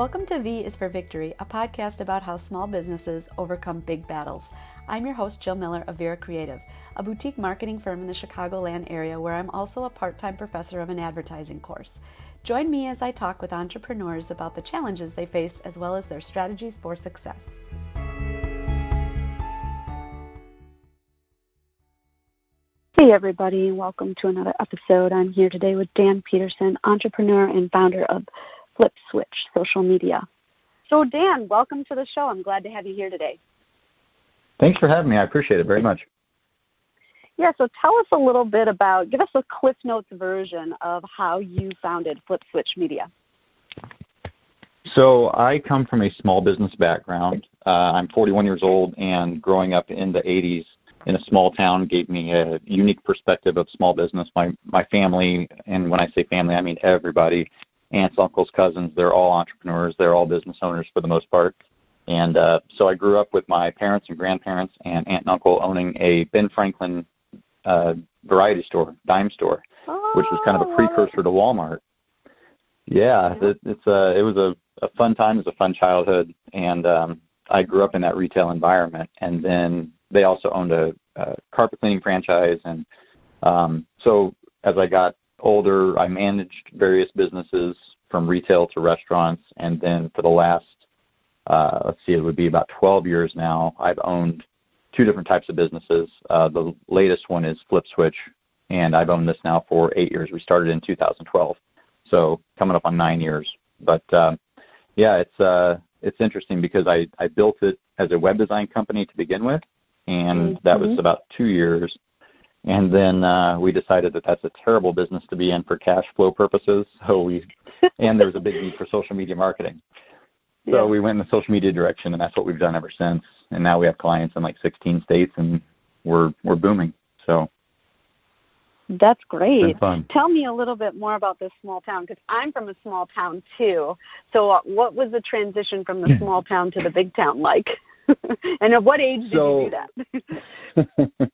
Welcome to V is for Victory, a podcast about how small businesses overcome big battles. I'm your host, Jill Miller of Vera Creative, a boutique marketing firm in the Chicagoland area where I'm also a part-time professor of an advertising course. Join me as I talk with entrepreneurs about the challenges they faced as well as their strategies for success. Hey everybody, welcome to another episode. I'm here today with Dan Peterson, entrepreneur and founder of FlipSwitch social media. So Dan, welcome to the show. I'm glad to have you here today. Thanks for having me. I appreciate it very much. Yeah, so tell us a little bit give us a Cliff Notes version of how you founded FlipSwitch Media. So I come from a small business background. I'm 41 years old, and growing up in the 80s in a small town gave me a unique perspective of small business. My family, and when I say family, I mean everybody, aunts, uncles, cousins, they're all entrepreneurs. They're all business owners for the most part. And so I grew up with my parents and grandparents and aunt and uncle owning a Ben Franklin variety store, dime store, which was kind of a precursor to Walmart. Yeah, it was a fun time. It was a fun childhood. And I grew up in that retail environment. And then they also owned a carpet cleaning franchise. And so as I got older, I managed various businesses from retail to restaurants, and then for the last, it would be about 12 years now, I've owned two different types of businesses. The latest one is FlipSwitch, and I've owned this now for 8 years. We started in 2012, so coming up on 9 years. But it's interesting because I built it as a web design company to begin with, and that was about 2 years. And then we decided that that's a terrible business to be in for cash flow purposes. And there was a big need for social media marketing. So we went in the social media direction, and that's what we've done ever since. And now we have clients in like 16 states, and we're booming. So that's great. It's been fun. Tell me a little bit more about this small town, because I'm from a small town too. So what was the transition from the small town to the big town like? And at what age did you do that?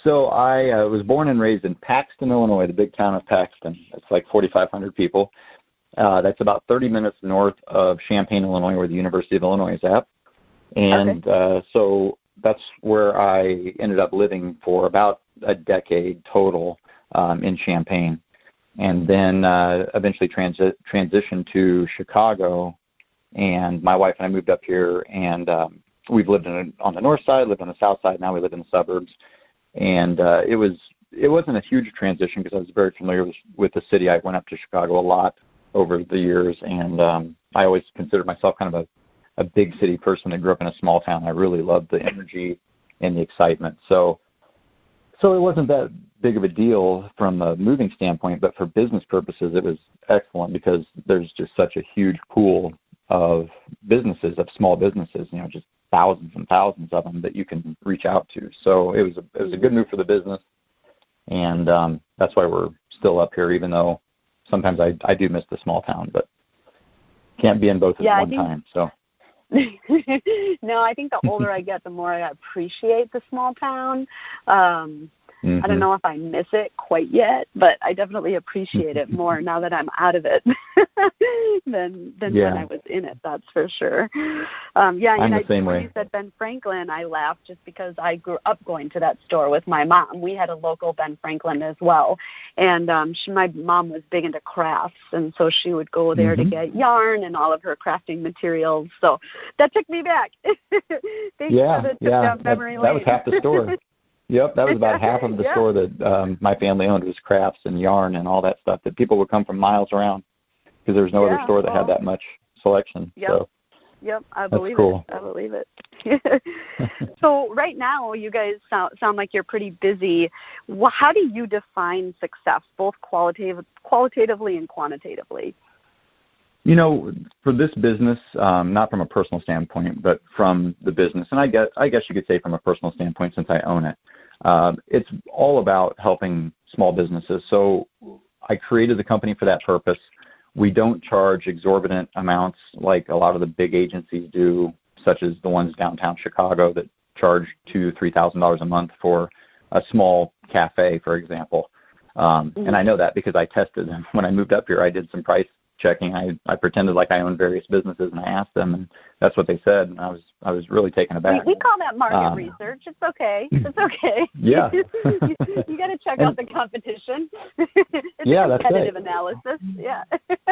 So I was born and raised in Paxton, Illinois, the big town of Paxton. It's like 4,500 people. That's about 30 minutes north of Champaign, Illinois, where the University of Illinois is at. And so that's where I ended up living for about a decade total in Champaign. And then eventually transitioned to Chicago. And my wife and I moved up here, and we've lived on the north side, lived on the south side. Now we live in the suburbs. And it wasn't a huge transition because I was very familiar with the city. I went up to Chicago a lot over the years, and I always considered myself kind of a big city person that grew up in a small town. I really loved the energy and the excitement. So it wasn't that big of a deal from a moving standpoint, but for business purposes, it was excellent because there's just such a huge pool of businesses, of small businesses, just thousands and thousands of them that you can reach out to. So it was a good move for the business, and that's why we're still up here, even though sometimes I do miss the small town, but can't be in both at one time. So. No, I think the older I get, the more I appreciate the small town. I don't know if I miss it quite yet, but I definitely appreciate it more now that I'm out of it than when I was in it, that's for sure. I'm the same way. When you said Ben Franklin, I laughed just because I grew up going to that store with my mom. We had a local Ben Franklin as well, and my mom was big into crafts, and so she would go there to get yarn and all of her crafting materials. So that took me back. Thanks for the trip down memory lane. That was half the store. Yep, that was about half of the store that my family owned was crafts and yarn and all that stuff that people would come from miles around because there was no other store that had that much selection. Yep, I believe cool. it. I believe it. So right now you guys sound like you're pretty busy. How do you define success, both qualitatively and quantitatively? For this business, not from a personal standpoint, but from the business, and I guess you could say from a personal standpoint since I own it, it's all about helping small businesses. So I created the company for that purpose. We don't charge exorbitant amounts like a lot of the big agencies do, such as the ones downtown Chicago that charge $2,000-$3,000 a month for a small cafe, for example. And I know that because I tested them. When I moved up here, I did some price checking. I pretended like I owned various businesses, and I asked them, and that's what they said. And I was really taken aback. We call that market research. It's okay. It's okay. Yeah. You got to check out the competition. It's yeah, a competitive that's analysis. Yeah.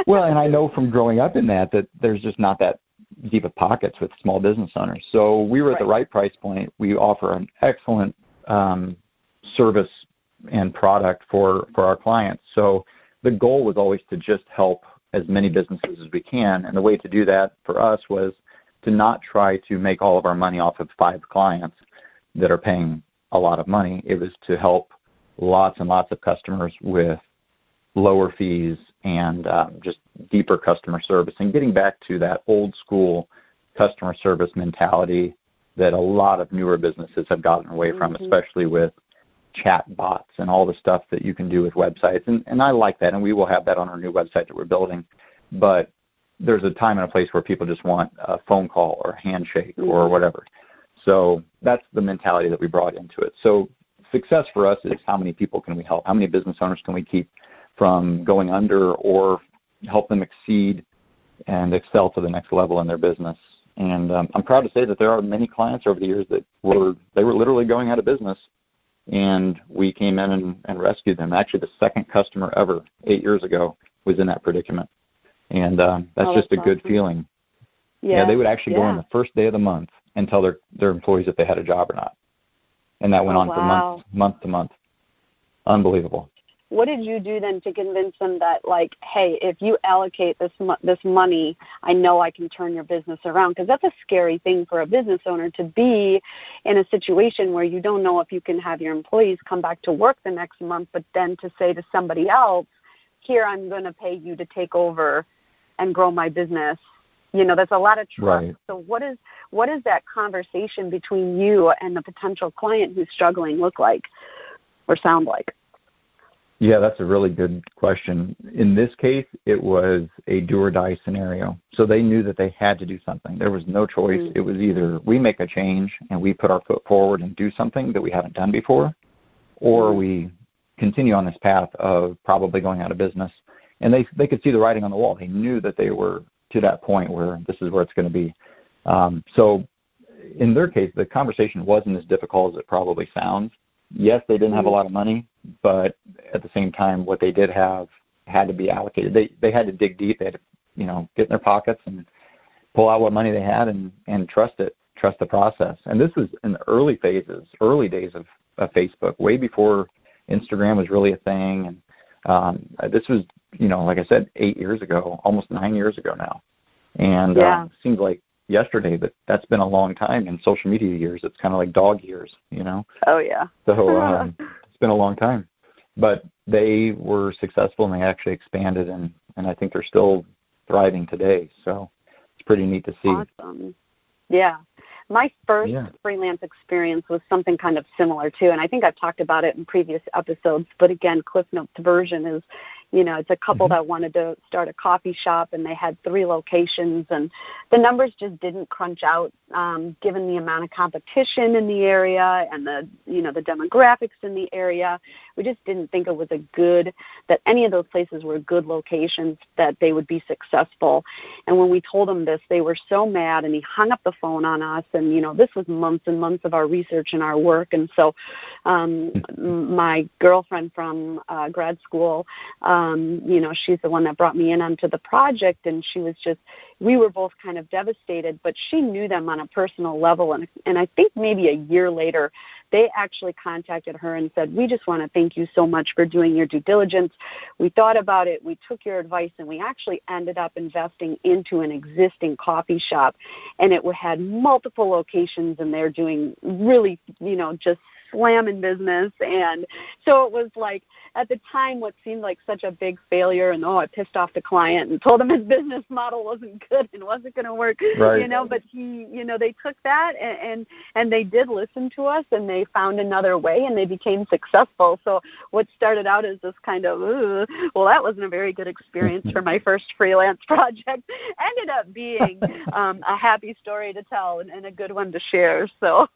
Well, and I know from growing up in that there's just not that deep of pockets with small business owners. So we were at the right price point. We offer an excellent service and product for our clients. So the goal was always to just help as many businesses as we can. And the way to do that for us was to not try to make all of our money off of 5 clients that are paying a lot of money. It was to help lots and lots of customers with lower fees and just deeper customer service, and getting back to that old school customer service mentality that a lot of newer businesses have gotten away from, especially with chat bots and all the stuff that you can do with websites. And I like that, and we will have that on our new website that we're building. But there's a time and a place where people just want a phone call or a handshake or whatever. So that's the mentality that we brought into it. So success for us is how many people can we help? How many business owners can we keep from going under or help them exceed and excel to the next level in their business? And I'm proud to say that there are many clients over the years that were literally going out of business, and we came in and rescued them. Actually, the second customer ever 8 years ago was in that predicament. And that's just a good feeling. Yeah, they would actually go in the first day of the month and tell their employees if they had a job or not. And that went on for month to month. Unbelievable. What did you do then to convince them that, like, hey, if you allocate this money, I know I can turn your business around? Because that's a scary thing for a business owner, to be in a situation where you don't know if you can have your employees come back to work the next month, but then to say to somebody else, here, I'm going to pay you to take over and grow my business. You know, that's a lot of trust. Right. So what is that conversation between you and the potential client who's struggling look like or sound like? Yeah, that's a really good question. In this case, it was a do or die scenario. So they knew that they had to do something. There was no choice. It was either we make a change and we put our foot forward and do something that we haven't done before, or we continue on this path of probably going out of business. And they could see the writing on the wall. They knew that they were to that point where this is where it's going to be. So in their case, the conversation wasn't as difficult as it probably sounds. Yes, they didn't have a lot of money, but at the same time, what they did have had to be allocated. They had to dig deep. They had to, get in their pockets and pull out what money they had and trust the process. And this was in the early days of Facebook, way before Instagram was really a thing. And this was, like I said, 8 years ago, almost 9 years ago now. And it seems like yesterday, but that's been a long time. In social media years, it's kind of like dog years, Oh, yeah. So it's been a long time. But they were successful, and they actually expanded, and I think they're still thriving today. So it's pretty neat to see. Awesome. Yeah. My first freelance experience was something kind of similar, too, and I think I've talked about it in previous episodes, but again, Cliff Notes version is, it's a couple that wanted to start a coffee shop, and they had 3 locations, and the numbers just didn't crunch out given the amount of competition in the area and the demographics in the area. We just didn't think it was that any of those places were good locations that they would be successful. And when we told them this, they were so mad, and he hung up the phone on us. And, this was months and months of our research and our work. And so my girlfriend from grad school, she's the one that brought me in onto the project, and we were both kind of devastated, but she knew them on a personal level. And I think maybe a year later, they actually contacted her and said, we just want to thank you so much for doing your due diligence. We thought about it. We took your advice, and we actually ended up investing into an existing coffee shop, and it had multiple locations, and they're doing really, just slamming business. And so it was like, at the time, what seemed like such a big failure, and I pissed off the client and told him his business model wasn't good and wasn't going to work, right. But they took that and they did listen to us, and they found another way, and they became successful. So what started out as this kind of, that wasn't a very good experience for my first freelance project, ended up being a happy story to tell and a good one to share. So,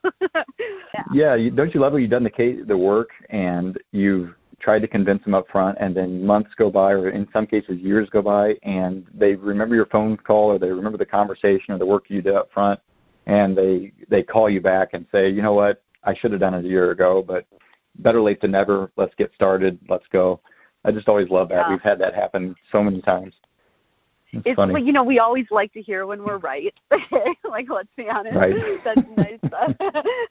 yeah. Don't you love when you've done the work and you've tried to convince them up front, and then months go by, or in some cases years go by, and they remember your phone call, or they remember the conversation or the work you did up front, and they call you back and say, you know what, I should have done it a year ago, but better late than never. Let's get started. Let's go. I just always love that. Yeah. We've had that happen so many times. It's funny. Well, you know, we always like to hear when we're right. Like, let's be honest. Right. That's nice.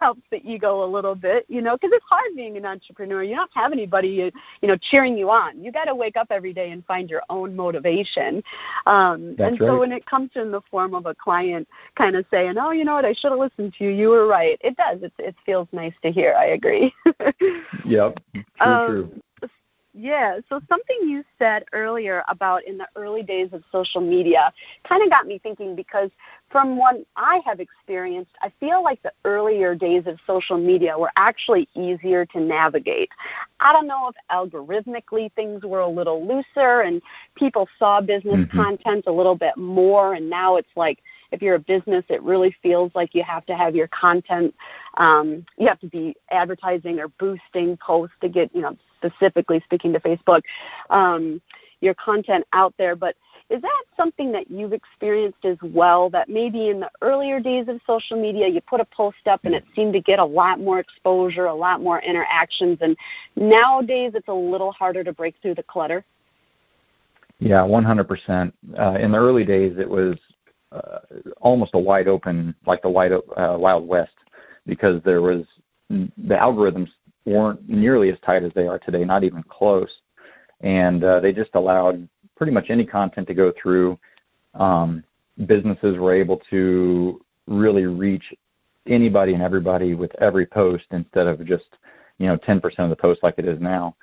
Helps the ego a little bit, you know, because it's hard being an entrepreneur. You don't have anybody, you know, cheering you on. You got to wake up every day and find your own motivation. And right. so when it comes in the form of a client kind of saying, oh, you know what, I should have listened to you. You were right. It does. It feels nice to hear. I agree. Yep. True. Yeah, so something you said earlier about in the early days of social media kind of got me thinking, because from what I have experienced, I feel like the earlier days of social media were actually easier to navigate. I don't know if algorithmically things were a little looser and people saw business content a little bit more, and now it's like if you're a business, it really feels like you have to have your content, you have to be advertising or boosting posts to get, you know, specifically speaking to Facebook, your content out there. But is that something that you've experienced as well, that maybe in the earlier days of social media, you put a post up and it seemed to get a lot more exposure, a lot more interactions, and nowadays it's a little harder to break through the clutter? Yeah, 100%. In the early days, it was almost a wide open, like the Wild West, because there was the algorithms weren't nearly as tight as they are today, not even close. And they just allowed pretty much any content to go through. Businesses were able to really reach anybody and everybody with every post instead of just, 10% of the posts like it is now.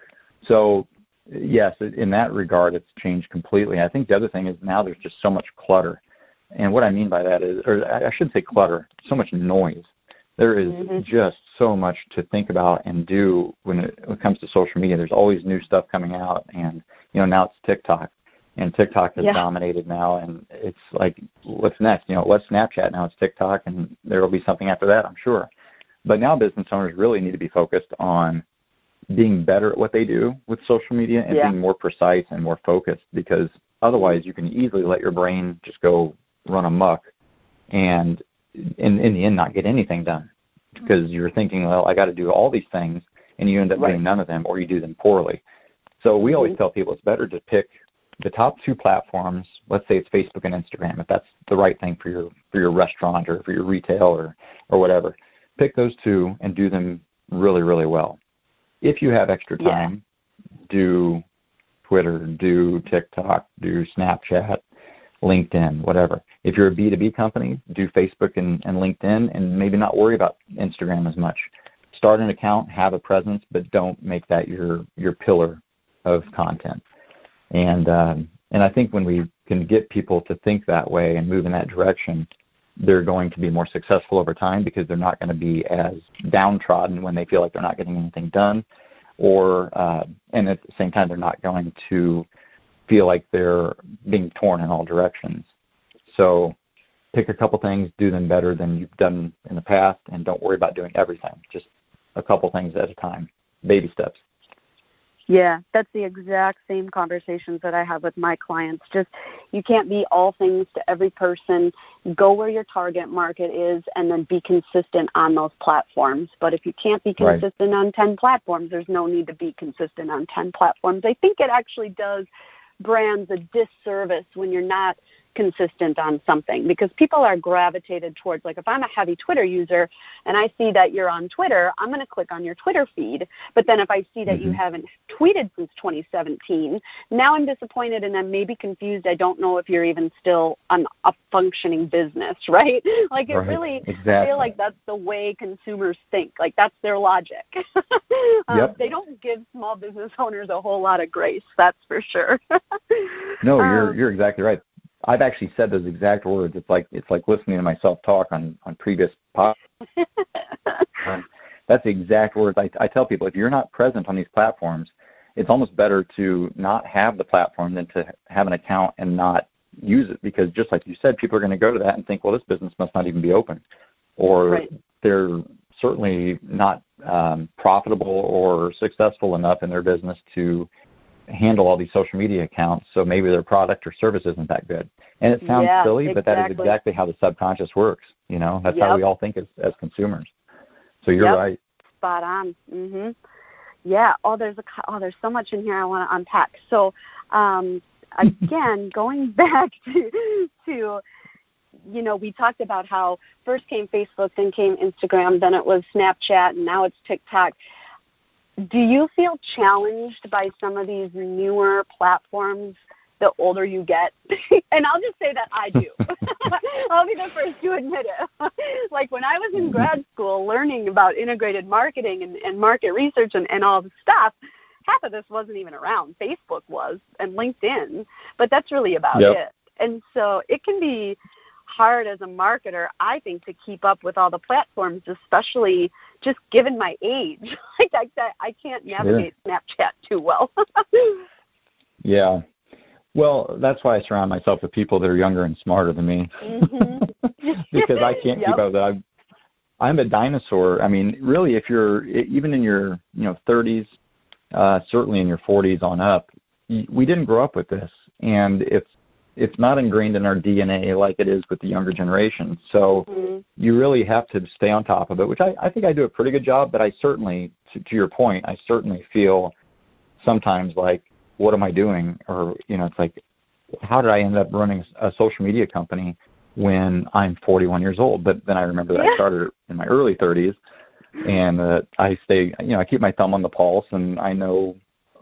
So, yes, in that regard, it's changed completely. I think the other thing is now there's just so much clutter. And what I mean by that is, or I shouldn't say clutter, so much noise. There is just so much to think about and do when it comes to social media. There's always new stuff coming out, and now it's TikTok, and TikTok has dominated now, and it's like, what's next? What's Snapchat? Now it's TikTok, and there will be something after that, I'm sure. But now business owners really need to be focused on being better at what they do with social media and being more precise and more focused, because otherwise you can easily let your brain just go run amok and in the end not get anything done, because you're thinking, well, I got to do all these things, and you end up doing none of them, or you do them poorly. So we always tell people it's better to pick the top two platforms. Let's say it's Facebook and Instagram, if that's the right thing for your restaurant or for your retail or whatever. Pick those two and do them really, really well. If you have extra time, do Twitter, do TikTok, do Snapchat, LinkedIn, whatever. If you're a B2B company, do Facebook and LinkedIn, and maybe not worry about Instagram as much. Start an account, have a presence, but don't make that your pillar of content. And I think when we can get people to think that way and move in that direction, they're going to be more successful over time, because they're not going to be as downtrodden when they feel like they're not getting anything done, and at the same time they're not going to feel like they're being torn in all directions. So pick a couple things, do them better than you've done in the past, and don't worry about doing everything. Just a couple things at a time, baby steps. Yeah, that's the exact same conversations that I have with my clients. Just, you can't be all things to every person. Go where your target market is, and then be consistent on those platforms. But if you can't be consistent on 10 platforms, there's no need to be consistent on 10 platforms. I think it actually does brands a disservice when you're not consistent on something, because people are gravitated towards, like, if I'm a heavy Twitter user and I see that you're on Twitter, I'm going to click on your Twitter feed. But then if I see that you haven't tweeted since 2017, now I'm disappointed and I'm maybe confused. I don't know if you're even still a functioning business, right? Like, it really, I feel like that's the way consumers think. Like, that's their logic. They don't give small business owners a whole lot of grace, that's for sure. No, you're exactly right. I've actually said those exact words. It's like listening to myself talk on previous podcasts. That's the exact words I tell people. If you're not present on these platforms, it's almost better to not have the platform than to have an account and not use it, because just like you said, people are going to go to that and think, well, this business must not even be open, or they're certainly not profitable or successful enough in their business to handle all these social media accounts, so maybe their product or service isn't that good. And it sounds silly, but that is exactly how the subconscious works. That's how we all think as consumers. So you're right. Spot on. Mhm. Yeah. There's so much in here I want to unpack. So again, going back to we talked about how first came Facebook, then came Instagram, then it was Snapchat, and now it's TikTok. Do you feel challenged by some of these newer platforms the older you get? And I'll just say that I do. I'll be the first to admit it. Like when I was in grad school learning about integrated marketing and market research and all the stuff, half of this wasn't even around. Facebook was, and LinkedIn, but that's really about it. And so it can be hard as a marketer, I think, to keep up with all the platforms, especially just given my age. Like I can't navigate Snapchat too well. Yeah. Well, that's why I surround myself with people that are younger and smarter than me. Because I can't keep up with that. I'm a dinosaur. I mean, really, if you're even in your 30s, certainly in your 40s on up, we didn't grow up with this, and it's not ingrained in our DNA like it is with the younger generation. So you really have to stay on top of it, which I think I do a pretty good job, but I certainly, to your point, I certainly feel sometimes like, what am I doing? Or, it's like, how did I end up running a social media company when I'm 41 years old? But then I remember that I started in my early 30s, and I stay, I keep my thumb on the pulse, and I know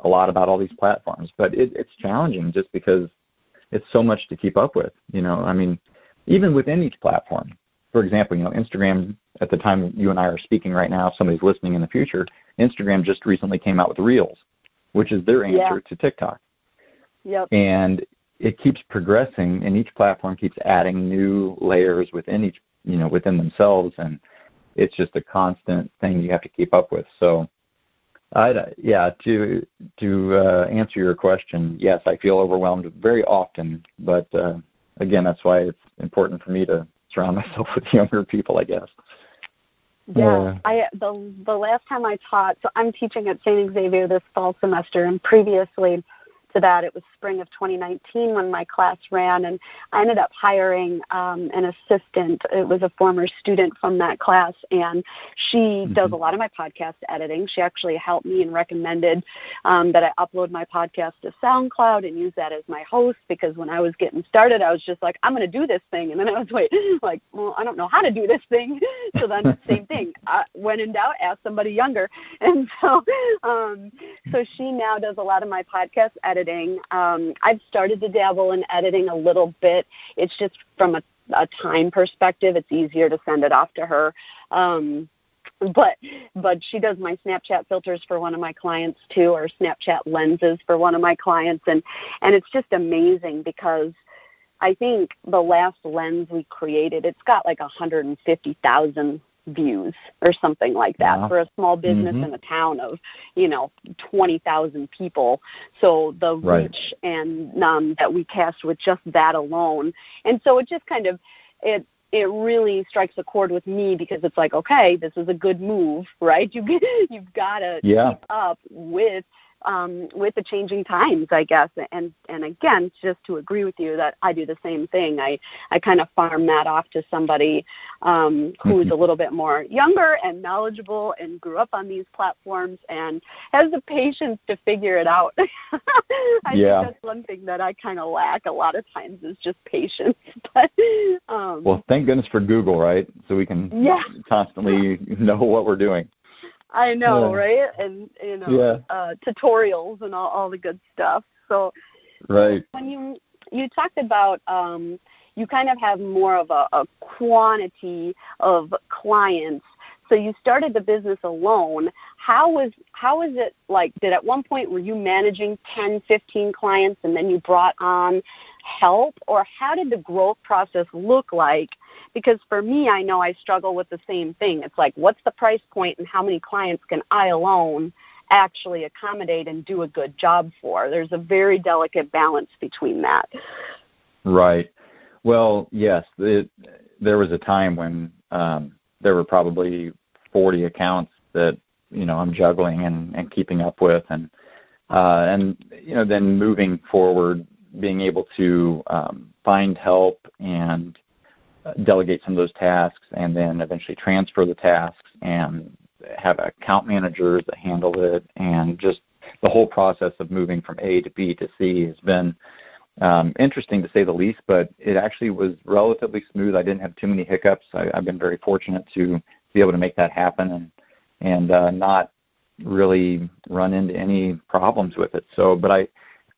a lot about all these platforms. But it's challenging just because it's so much to keep up with. I mean, even within each platform. For example, Instagram, at the time you and I are speaking right now, if somebody's listening in the future, Instagram just recently came out with Reels, which is their answer to TikTok. Yep. And it keeps progressing, and each platform keeps adding new layers within each, within themselves, and it's just a constant thing you have to keep up with. So, to answer your question, yes, I feel overwhelmed very often, but again, that's why it's important for me to surround myself with younger people, I guess. Yeah, the last time I taught, so I'm teaching at St. Xavier this fall semester, and previously to that, it was spring of 2019 when my class ran, and I ended up hiring an assistant. It was a former student from that class, and she does a lot of my podcast editing. She actually helped me and recommended that I upload my podcast to SoundCloud and use that as my host, because when I was getting started, I was just like, I'm going to do this thing, and then I was well, I don't know how to do this thing. So then same thing. When in doubt, ask somebody younger. And so she now does a lot of my podcast editing. I've started to dabble in editing a little bit. It's just from a time perspective, it's easier to send it off to her. But she does my Snapchat filters for one of my clients too, or Snapchat lenses for one of my clients. And it's just amazing because I think the last lens we created, it's got like 150,000 views or something like that for a small business in a town of 20,000 people. So the reach and that we cast with just that alone, and so it just kind of it really strikes a chord with me, because it's like, okay, this is a good move, right? You've got to keep up with the changing times, I guess. And again, just to agree with you that I do the same thing. I kind of farm that off to somebody who's a little bit more younger and knowledgeable and grew up on these platforms and has the patience to figure it out. I think that's one thing that I kind of lack a lot of times, is just patience. But well, thank goodness for Google, right? So we can constantly know what we're doing. I know, right? And, tutorials and all the good stuff. So when you talked about you kind of have more of a quantity of clients. So you started the business alone. How was it like? Did at one point, were you managing 10, 15 clients and then you brought on help? Or how did the growth process look like? Because for me, I know I struggle with the same thing. It's like, what's the price point and how many clients can I alone actually accommodate and do a good job for? There's a very delicate balance between that. Right. Well, yes, there was a time when there were probably 40 accounts that, I'm juggling and keeping up with, and then moving forward, being able to find help and delegate some of those tasks, and then eventually transfer the tasks and have account managers that handle it, and just the whole process of moving from A to B to C has been interesting to say the least, but it actually was relatively smooth. I didn't have too many hiccups. I've been very fortunate to be able to make that happen and not really run into any problems with it. So, but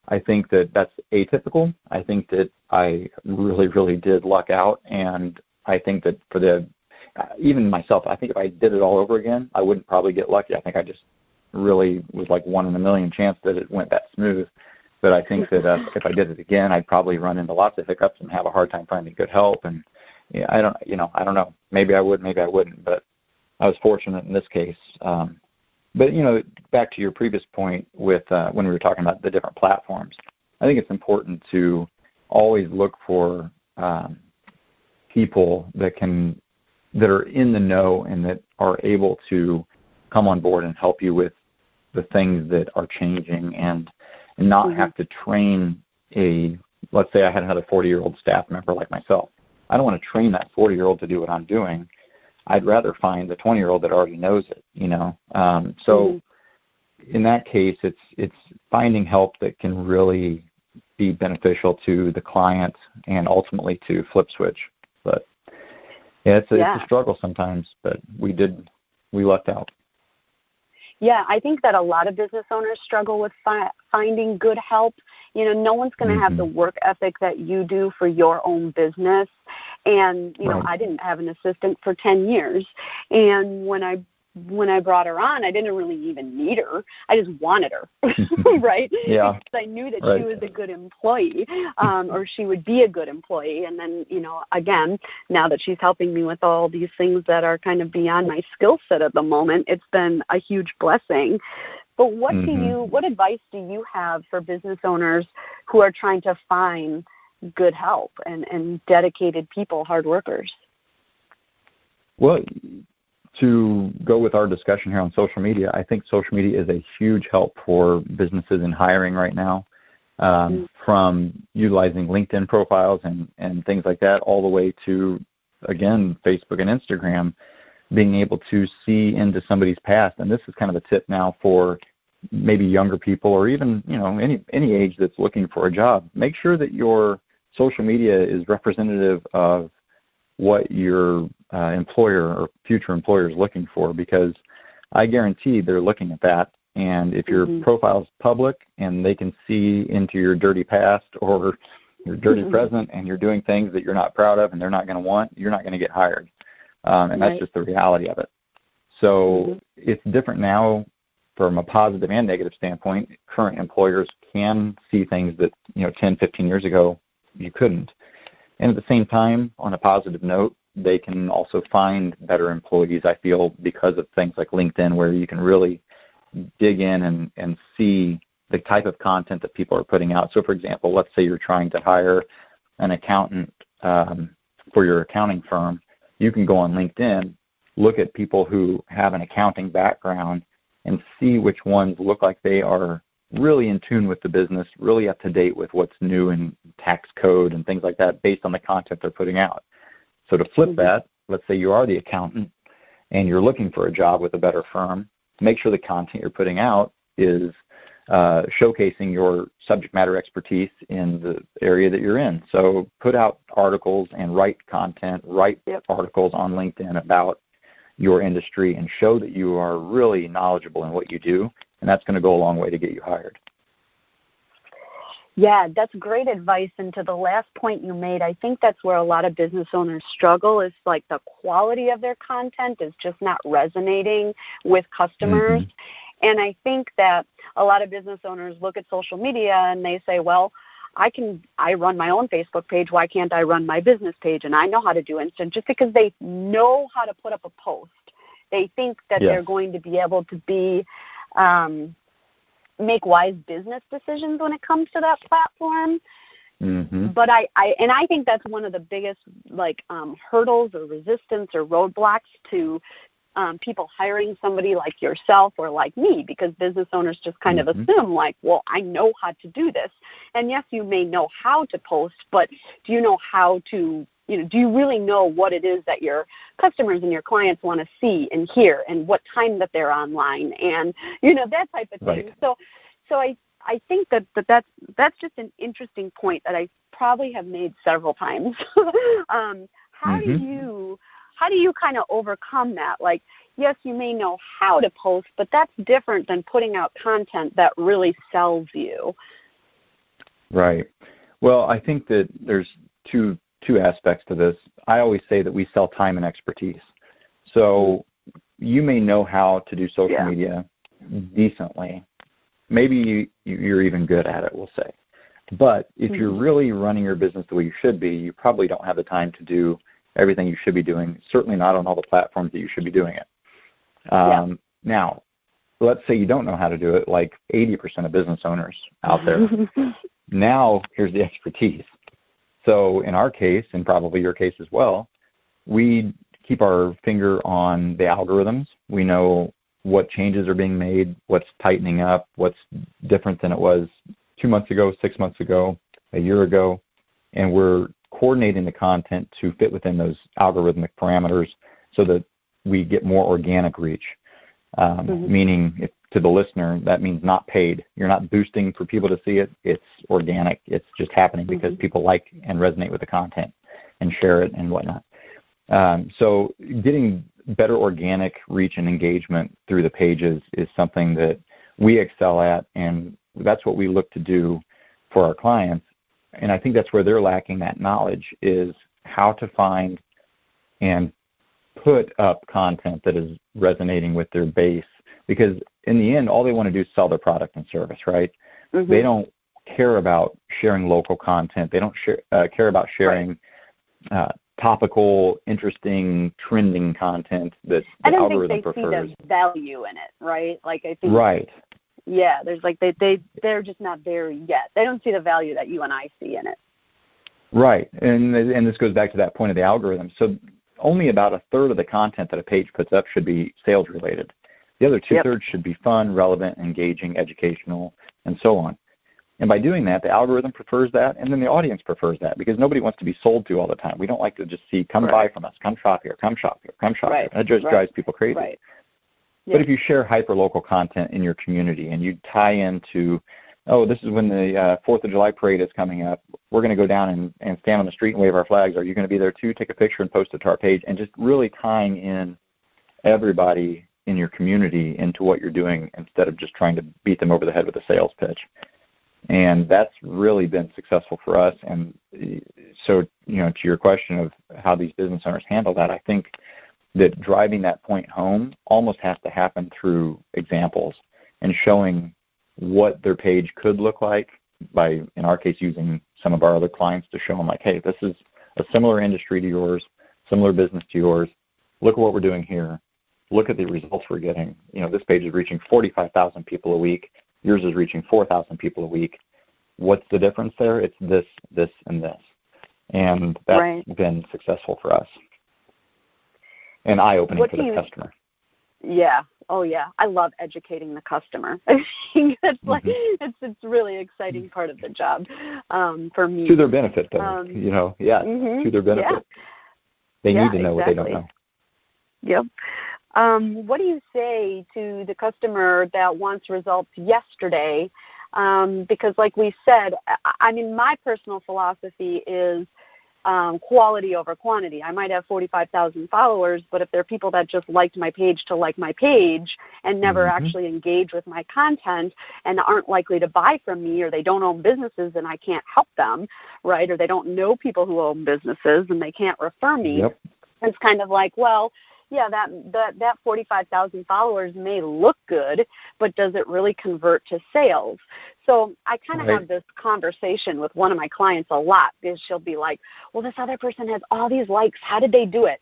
I think that that's atypical. I think that I really, really did luck out, and I think that for even myself, I think if I did it all over again, I wouldn't probably get lucky. I think I just really was like 1 in a million chance that it went that smooth. But I think that if I did it again, I'd probably run into lots of hiccups and have a hard time finding good help. And I don't know. Maybe I would, maybe I wouldn't. But I was fortunate in this case. But back to your previous point with when we were talking about the different platforms, I think it's important to always look for people that are in the know and that are able to come on board and help you with the things that are changing, and not have to train let's say I had another 40-year-old staff member like myself. I don't want to train that 40-year-old to do what I'm doing. I'd rather find the 20-year-old that already knows it, So in that case, it's finding help that can really be beneficial to the client and ultimately to FlipSwitch. But it's a struggle sometimes, but we lucked out. Yeah, I think that a lot of business owners struggle with finding good help. No one's going to have the work ethic that you do for your own business. And, right. I didn't have an assistant for 10 years. And when I brought her on, I didn't really even need her. I just wanted her, right? Yeah. Because I knew that right. she was a good employee, or she would be a good employee. And then, again, now that she's helping me with all these things that are kind of beyond my skill set at the moment, it's been a huge blessing. But what advice do you have for business owners who are trying to find good help and dedicated people, hard workers? Well, to go with our discussion here on social media, I think social media is a huge help for businesses in hiring right now, from utilizing LinkedIn profiles and things like that, all the way to, again, Facebook and Instagram, being able to see into somebody's past. And this is kind of a tip now for maybe younger people, or even any age that's looking for a job. Make sure that your social media is representative of what your employer or future employer is looking for, because I guarantee they're looking at that. And if your profile is public and they can see into your dirty past or your dirty present, and you're doing things that you're not proud of and they're not going to want, you're not going to get hired. And that's just the reality of it. So it's different now from a positive and negative standpoint. Current employers can see things that 10, 15 years ago you couldn't. And at the same time, on a positive note, they can also find better employees, I feel, because of things like LinkedIn, where you can really dig in and see the type of content that people are putting out. So, for example, let's say you're trying to hire an accountant for your accounting firm. You can go on LinkedIn, look at people who have an accounting background, and see which ones look like they are really in tune with the business, really up to date with what's new in tax code and things like that, based on the content they're putting out. So to flip that, let's say you are the accountant and you're looking for a job with a better firm, make sure the content you're putting out is showcasing your subject matter expertise in the area that you're in. So put out articles and write content, write articles on LinkedIn about your industry, and show that you are really knowledgeable in what you do, and that's going to go a long way to get you hired. Yeah, that's great advice. And to the last point you made, I think that's where a lot of business owners struggle, is like the quality of their content is just not resonating with customers. And I think that a lot of business owners look at social media and they say, well, I run my own Facebook page. Why can't I run my business page? And I know how to do instant. Just because they know how to put up a post, they think that they're going to be able to be make wise business decisions when it comes to that platform. But I think that's one of the biggest hurdles or resistance or roadblocks to people hiring somebody like yourself or like me, because business owners just kind of assume like, well, I know how to do this. And yes, you may know how to post, but do you know how to, do you really know what it is that your customers and your clients want to see and hear, and what time that they're online, and, that type of thing. Right. So I think that's just an interesting point that I probably have made several times. How do you kind of overcome that? Like, yes, you may know how to post, but that's different than putting out content that really sells you. Right. Well, I think that there's two aspects to this. I always say that we sell time and expertise. So you may know how to do social media decently. Maybe you're even good at it, we'll say. But if you're really running your business the way you should be, you probably don't have the time to do everything you should be doing, certainly not on all the platforms that you should be doing it. Now, let's say you don't know how to do it, like 80% of business owners out there. Now, here's the expertise. So in our case, and probably your case as well, we keep our finger on the algorithms. We know what changes are being made, what's tightening up, what's different than it was 2 months ago, 6 months ago, a year ago, and we're coordinating the content to fit within those algorithmic parameters so that we get more organic reach, meaning to the listener, that means not paid. You're not boosting for people to see it. It's organic. It's just happening because people like and resonate with the content and share it and whatnot. So getting better organic reach and engagement through the pages is something that we excel at, and that's what we look to do for our clients. And I think that's where they're lacking that knowledge, is how to find and put up content that is resonating with their base. Because in the end, all they want to do is sell their product and service, right? They don't care about sharing local content. They don't care about sharing topical, interesting, trending content that the algorithm prefers. I don't think they see the value in it, right? Like, I think. Right. Yeah, there's like they're just not there yet. They don't see the value that you and I see in it. Right, and this goes back to that point of the algorithm. So only about a third of the content that a page puts up should be sales related. The other 2/3 should be fun, relevant, engaging, educational, and so on. And by doing that, the algorithm prefers that, and then the audience prefers that, because nobody wants to be sold to all the time. We don't like to just see, come buy from us, come shop here, come shop here, come shop here. That just drives people crazy. Right. But if you share hyper-local content in your community and you tie into, this is when the 4th of July parade is coming up. We're going to go down and stand on the street and wave our flags. Are you going to be there too? Take a picture and post it to our page, and just really tying in everybody in your community into what you're doing instead of just trying to beat them over the head with a sales pitch. And that's really been successful for us. And so, to your question of how these business owners handle that, I think that driving that point home almost has to happen through examples and showing what their page could look like by, in our case, using some of our other clients to show them, like, hey, this is a similar industry to yours, similar business to yours. Look at what we're doing here. Look at the results we're getting. This page is reaching 45,000 people a week. Yours is reaching 4,000 people a week. What's the difference there? It's this, this, and this. And that's been successful for us. And eye-opening for the customer. Yeah. Oh, yeah. I love educating the customer. I think it's it's a really exciting part of the job for me. To their benefit, though. To their benefit. Yeah. They need to know what they don't know. Yep. What do you say to the customer that wants results yesterday? Because like we said, my personal philosophy is quality over quantity. I might have 45,000 followers, but if there are people that just liked my page to like my page and never actually engage with my content and aren't likely to buy from me, or they don't own businesses and I can't help them, right? Or they don't know people who own businesses and they can't refer me. Yep. It's kind of like, well, yeah, that 45,000 followers may look good, but does it really convert to sales? So I kind of have this conversation with one of my clients a lot, because she'll be like, well, this other person has all these likes. How did they do it?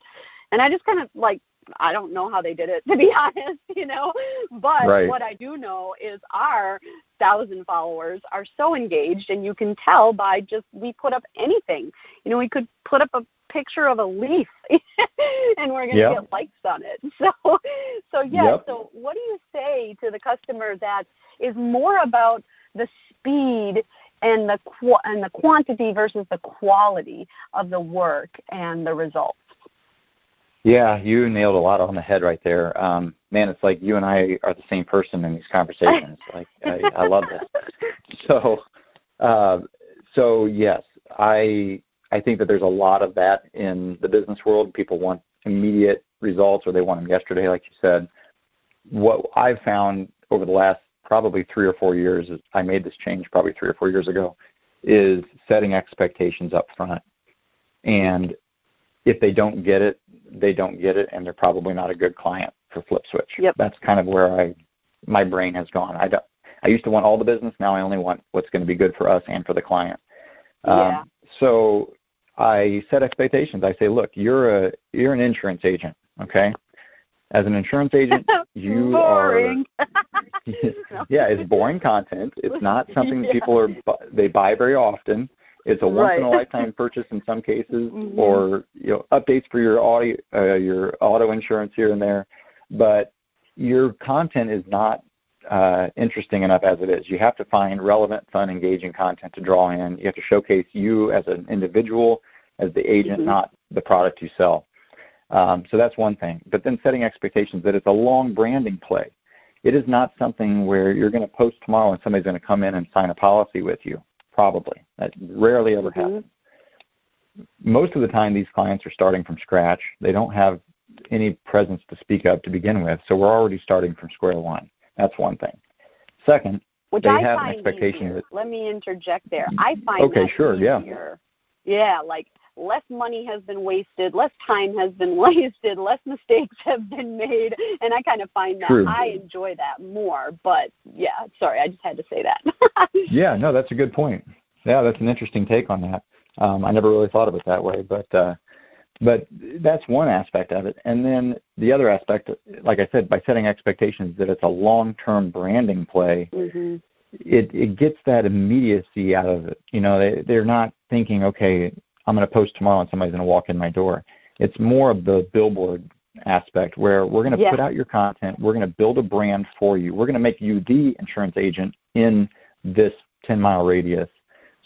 And I just kind of like, I don't know how they did it, to be honest, But what I do know is our 1,000 followers are so engaged, and you can tell by just, we put up anything. We could put up a picture of a leaf and we're going to get likes on it. So what do you say to the customer that is more about the speed and the quantity versus the quality of the work and the results? Yeah, you nailed a lot on the head right there. Man, it's like you and I are the same person in these conversations. Like, I love this. So yes, I think that there's a lot of that in the business world. People want immediate results, or they want them yesterday, like you said. What I've found over the last probably 3 or 4 years, is I made this change probably 3 or 4 years ago, is setting expectations up front. And if they don't get it, they don't get it, and they're probably not a good client for FlipSwitch. Yep. That's kind of where my brain has gone. I used to want all the business. Now I only want what's going to be good for us and for the client. So I set expectations. I say, look, you're an insurance agent, okay? As an insurance agent, you boring. are. Yeah, it's boring content. It's not something people they buy very often. It's a once in a lifetime purchase in some cases, or updates for your auto insurance here and there. But your content is not interesting enough as it is. You have to find relevant, fun, engaging content to draw in. You have to showcase you as an individual, as the agent, not the product you sell. So that's one thing. But then setting expectations that it's a long branding play. It is not something where you're going to post tomorrow and somebody's going to come in and sign a policy with you. Probably. That rarely ever happens. Most of the time, these clients are starting from scratch. They don't have any presence to speak of to begin with, so we're already starting from square one. That's one thing. Second, they have an expectation. Let me interject there. I find that easier. Yeah, like less money has been wasted, less time has been wasted, less mistakes have been made, and I kind of find that I enjoy that more. But yeah, sorry, I just had to say that. Yeah, no, that's a good point. Yeah, that's an interesting take on that. I never really thought of it that way, but that's one aspect of it. And then the other aspect, like I said, by setting expectations that it's a long-term branding play, it gets that immediacy out of it. They're not thinking, okay, I'm going to post tomorrow and somebody's going to walk in my door. It's more of the billboard aspect where we're going to put out your content. We're going to build a brand for you. We're going to make you the insurance agent in this 10-mile radius,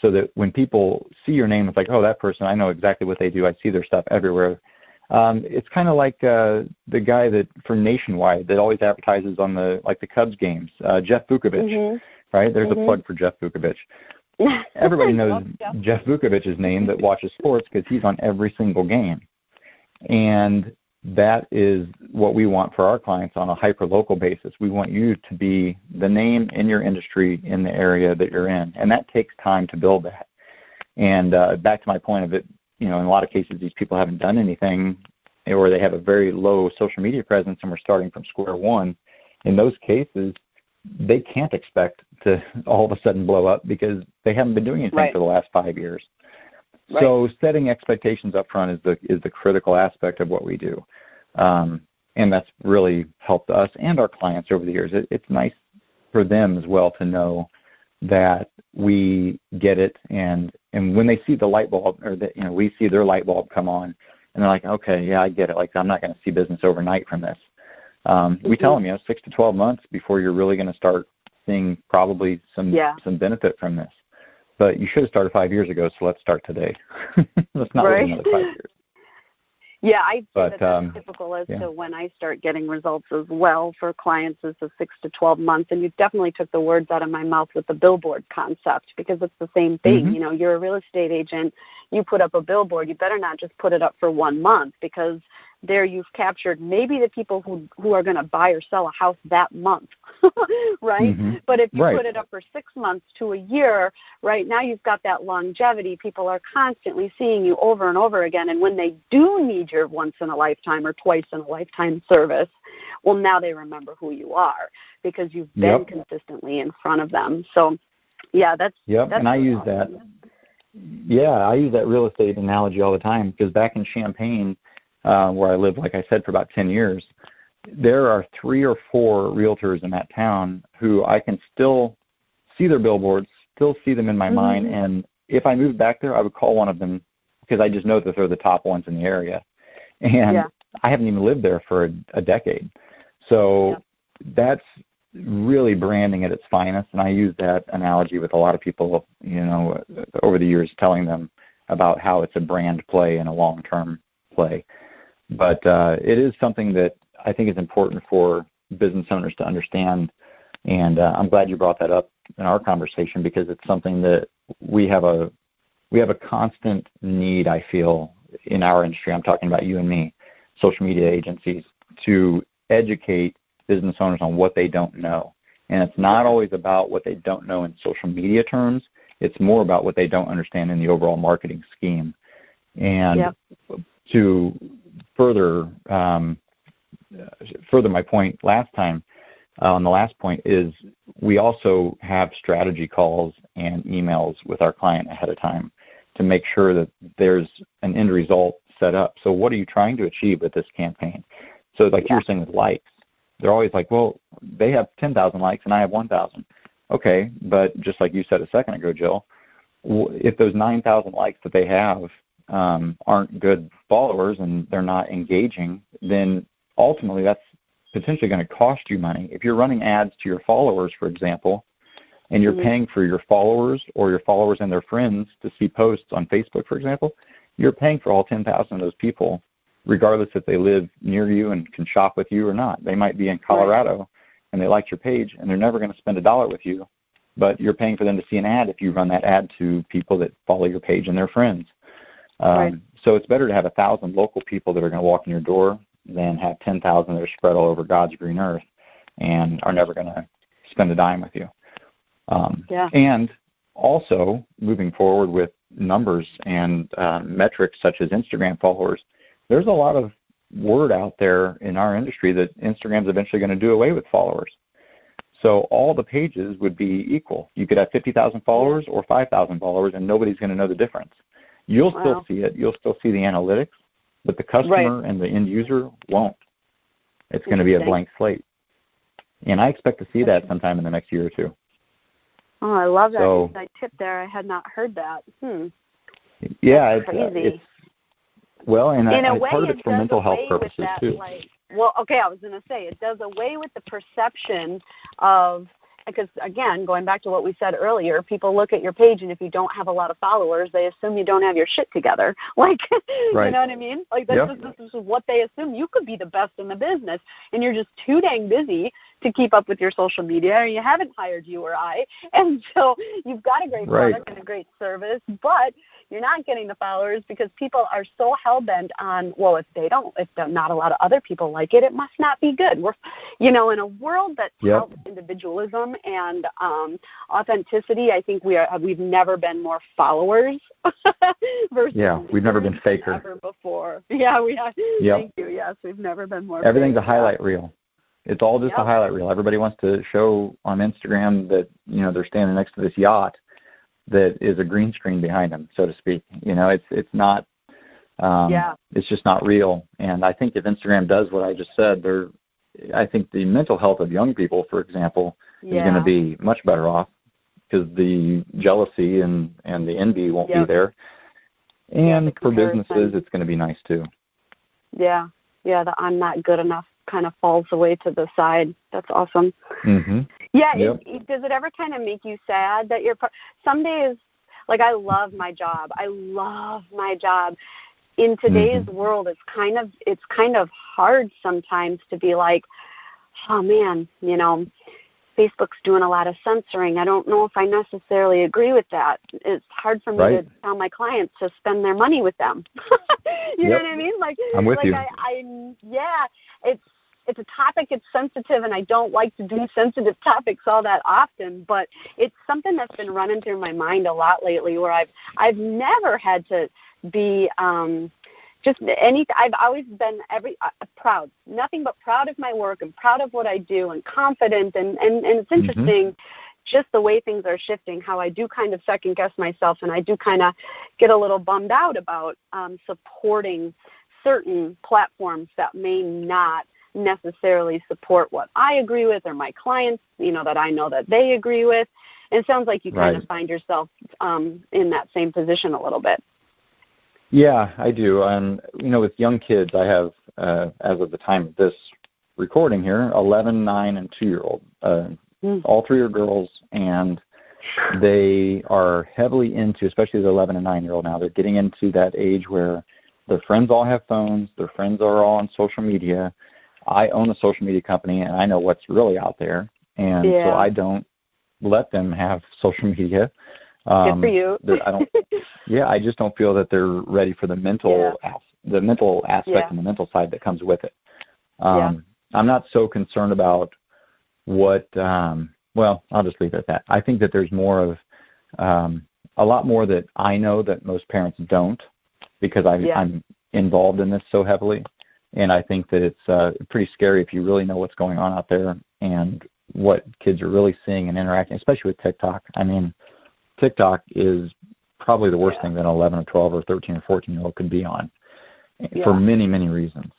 so that when people see your name, it's like, oh, that person, I know exactly what they do. I see their stuff everywhere. It's kind of like the guy that for Nationwide that always advertises on the Cubs games, Jeff Vukovich, right? There's a plug for Jeff Vukovich. Everybody knows Jeff Vukovich's name that watches sports because he's on every single game. And that is what we want for our clients on a hyper-local basis. We want you to be the name in your industry in the area that you're in. And that takes time to build that. And back to my point of it, in a lot of cases, these people haven't done anything, or they have a very low social media presence and we're starting from square one. In those cases, they can't expect to all of a sudden blow up because they haven't been doing anything for the last 5 years. Right. So setting expectations up front is the critical aspect of what we do. And that's really helped us and our clients over the years. It's nice for them as well to know that we get it, and when they see the light bulb, or that we see their light bulb come on, and they're like, okay, yeah, I get it. Like, I'm not going to see business overnight from this. We tell them, 6 to 12 months before you're really going to start seeing probably some benefit from this. But you should have started 5 years ago, so let's start today. Let's not wait another 5 years. Yeah, I'd say that's typical as to when I start getting results as well for clients is the 6 to 12 months. And you definitely took the words out of my mouth with the billboard concept, because it's the same thing. You're a real estate agent. You put up a billboard. You better not just put it up for 1 month, because there you've captured maybe the people who are going to buy or sell a house that month, right? But if you put it up for 6 months to a year, right, now you've got that longevity. People are constantly seeing you over and over again. And when they do need your once-in-a-lifetime or twice-in-a-lifetime service, well, now they remember who you are because you've been consistently in front of them. So, that's and I use that. Yeah, I use that real estate analogy all the time, because back in Champaign, where I lived, like I said, for about 10 years, there are 3 or 4 realtors in that town who I can still see their billboards, still see them in my mind. And if I moved back there, I would call one of them because I just know that they're the top ones in the area. And I haven't even lived there for a decade. So that's really branding at its finest. And I use that analogy with a lot of people, over the years, telling them about how it's a brand play and a long-term play. But it is something that I think is important for business owners to understand. And I'm glad you brought that up in our conversation, because it's something that we have a constant need, I feel, in our industry. I'm talking about you and me, social media agencies, to educate business owners on what they don't know. And it's not always about what they don't know in social media terms. It's more about what they don't understand in the overall marketing scheme. And to further my point last time, on the last point, is we also have strategy calls and emails with our client ahead of time to make sure that there's an end result set up. So what are you trying to achieve with this campaign? So like you were saying with likes, they're always like, well, they have 10,000 likes and I have 1,000. Okay, but just like you said a second ago, Jill, if those 9,000 likes that they have aren't good followers and they're not engaging, then ultimately that's potentially going to cost you money. If you're running ads to your followers, for example, and you're paying for your followers or your followers and their friends to see posts on Facebook, for example, you're paying for all 10,000 of those people, regardless if they live near you and can shop with you or not. They might be in Colorado and they liked your page and they're never going to spend $1 with you, but you're paying for them to see an ad if you run that ad to people that follow your page and their friends. So it's better to have 1,000 local people that are going to walk in your door than have 10,000 that are spread all over God's green earth and are never going to spend a dime with you. And also, moving forward with numbers and metrics such as Instagram followers, there's a lot of word out there in our industry that Instagram's eventually going to do away with followers. So all the pages would be equal. You could have 50,000 followers or 5,000 followers, and nobody's going to know the difference. You'll still see it. You'll still see the analytics, but the customer and the end user won't. It's going to be a blank slate. And I expect to see that sometime in the next year or two. Oh, I love that that tip there. I had not heard that. Yeah, that's crazy. And in a part way, of it's for mental health purposes too. I was going to say, it does away with the perception of, because again, going back to what we said earlier, people look at your page and if you don't have a lot of followers, they assume you don't have your shit together. You know what I mean? Like this is what they assume. You could be the best in the business and you're just too dang busy to keep up with your social media, or you haven't hired you or I. And so you've got a great product and a great service, but you're not getting the followers because people are so hell-bent on, well, if not a lot of other people like it, it must not be good. We're, in a world that touts individualism and authenticity, I think we've never been more followers versus we've never been faker ever before. Yeah, we have. Thank you. Yes, we've never been more. Everything's faker. A highlight reel. It's all just a highlight reel. Everybody wants to show on Instagram that they're standing next to this yacht that is a green screen behind them, so to speak. It's not. It's just not real. And I think if Instagram does what I just said, I think the mental health of young people, for example, is going to be much better off because the jealousy and the envy won't be there. And for businesses, it's going to be nice too. Yeah, the I'm not good enough kind of falls away to the side. That's awesome. Yeah, does it ever kind of make you sad that some days, like I love my job. In today's world, it's kind of hard sometimes to be like, oh man, Facebook's doing a lot of censoring. I don't know if I necessarily agree with that. It's hard for me to tell my clients to spend their money with them. You know what I mean? I'm with you. It's a topic, it's sensitive, and I don't like to do sensitive topics all that often, but it's something that's been running through my mind a lot lately where I've never had to be I've always been proud, nothing but proud of my work and proud of what I do and confident, and it's interesting just the way things are shifting, how I do kind of second guess myself, and I do kind of get a little bummed out about supporting certain platforms that may not necessarily support what I agree with or my clients, that I know that they agree with. And it sounds like you kind of find yourself in that same position a little bit. Yeah, I do. And, with young kids, I have, as of the time of this recording here, 11, 9, and 2-year-old. All three are girls, and they are heavily into, especially the 11 and 9-year-old now, they're getting into that age where their friends all have phones, their friends are all on social media. I own a social media company, and I know what's really out there, and so I don't let them have social media. Good for you. I just don't feel that they're ready for the mental aspect and the mental side that comes with it. I'm not so concerned about what, I'll just leave it at that. I think that there's more of a lot more that I know that most parents don't, because I'm involved in this so heavily. And I think that it's pretty scary if you really know what's going on out there and what kids are really seeing and interacting, especially with TikTok. I mean, TikTok is probably the worst thing that an 11 or 12 or 13 or 14-year-old could be on for many, many reasons.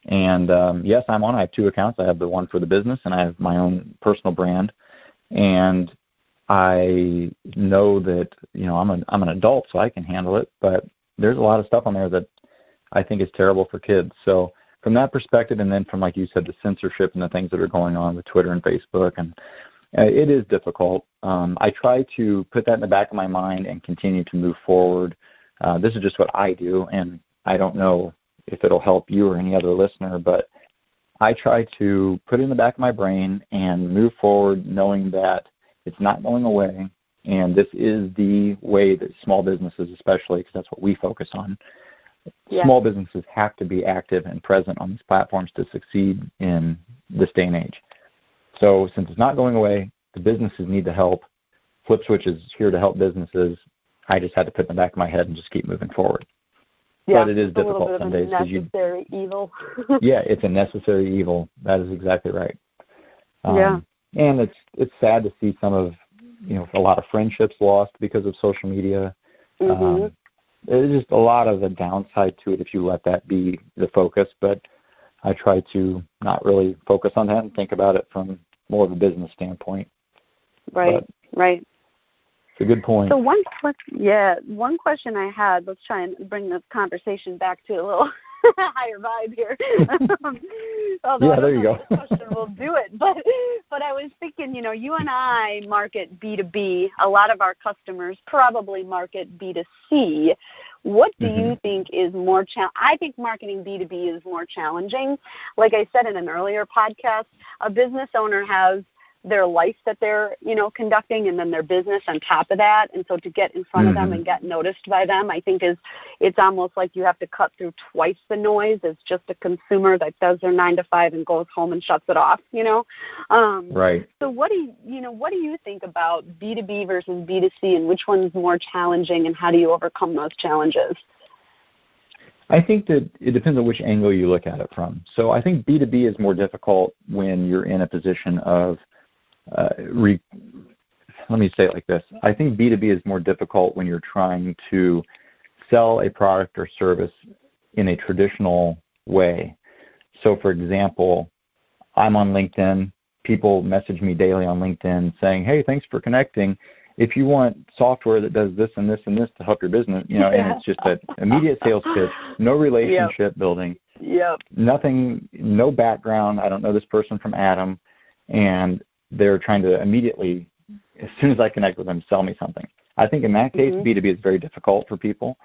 And, yes, I'm on. I have 2 accounts. I have the one for the business, and I have my own personal brand. And I know that, I'm an adult, so I can handle it. But there's a lot of stuff on there that I think is terrible for kids. So from that perspective, and then from, like you said, the censorship and the things that are going on with Twitter and Facebook, and it is difficult. I try to put that in the back of my mind and continue to move forward. This is just what I do, and I don't know if it'll help you or any other listener, but I try to put it in the back of my brain and move forward knowing that it's not going away, and this is the way that small businesses, especially because that's what we focus on, small businesses have to be active and present on these platforms to succeed in this day and age. So since it's not going away, the businesses need the help. FlipSwitch is here to help businesses. I just had to put it in the back of my head and just keep moving forward. Yeah, but it is difficult some days. It's a necessary evil. Yeah, it's a necessary evil. That is exactly right. And it's sad to see some of, a lot of friendships lost because of social media. There's just a lot of a downside to it if you let that be the focus. But I try to not really focus on that and think about it from more of a business standpoint. Right. It's a good point. So one question I had, let's try and bring the conversation back to a little higher vibe here. There you go. What question will do it. But I was thinking, you and I market B2B. A lot of our customers probably market B2C. What do you think is more I think marketing B2B is more challenging. Like I said in an earlier podcast, a business owner has their life that they're, conducting, and then their business on top of that. And so to get in front of them and get noticed by them, I think it's almost like you have to cut through twice the noise as just a consumer that does their 9 to 5 and goes home and shuts it off, Right. So what do you think about B2B versus B2C, and which one's more challenging, and how do you overcome those challenges? I think that it depends on which angle you look at it from. So I think B2B is more difficult when you're in a position of let me say it like this. I think B2B is more difficult when you're trying to sell a product or service in a traditional way. So, for example, I'm on LinkedIn. People message me daily on LinkedIn saying, hey, thanks for connecting. If you want software that does this and this and this to help your business, and it's just an immediate sales pitch, no relationship building, nothing, no background. I don't know this person from Adam, and they're trying to immediately, as soon as I connect with them, sell me something. I think in that case, B2B is very difficult for people.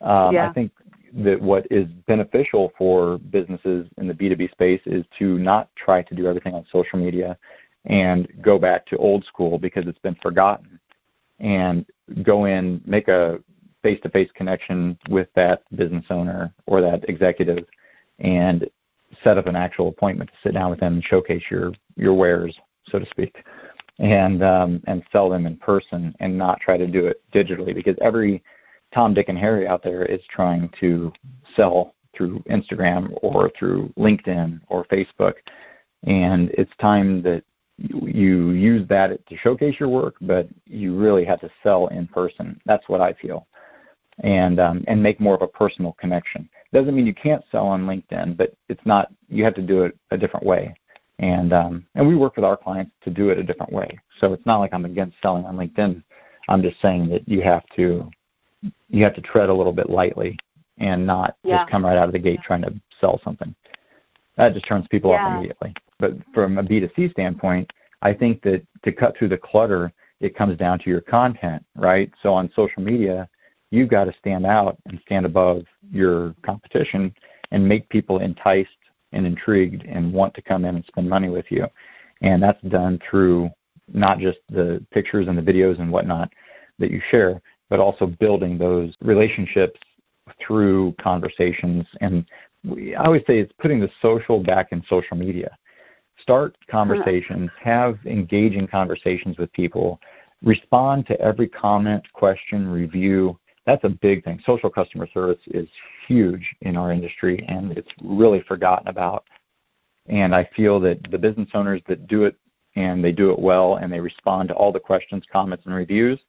I think that what is beneficial for businesses in the B2B space is to not try to do everything on social media and go back to old school because it's been forgotten, and go in, make a face-to-face connection with that business owner or that executive and set up an actual appointment to sit down with them and showcase your wares, so to speak, and sell them in person and not try to do it digitally, because every Tom, Dick, and Harry out there is trying to sell through Instagram or through LinkedIn or Facebook, and it's time that you use that to showcase your work, but you really have to sell in person. That's what I feel, and make more of a personal connection. Doesn't mean you can't sell on LinkedIn, but it's not. You have to do it a different way. And we work with our clients to do it a different way. So it's not like I'm against selling on LinkedIn. I'm just saying that you have to tread a little bit lightly and not just come right out of the gate trying to sell something. That just turns people off immediately. But from a B2C standpoint, I think that to cut through the clutter, it comes down to your content, right? So on social media, you've got to stand out and stand above your competition and make people enticed and intrigued and want to come in and spend money with you. And that's done through not just the pictures and the videos and whatnot that you share, but also building those relationships through conversations. And I always say it's putting the social back in social media. Start conversations, have engaging conversations with people, respond to every comment, question, review. That's a big thing. Social customer service is huge in our industry, and it's really forgotten about. And I feel that the business owners that do it, and they do it well, and they respond to all the questions, comments, and reviews,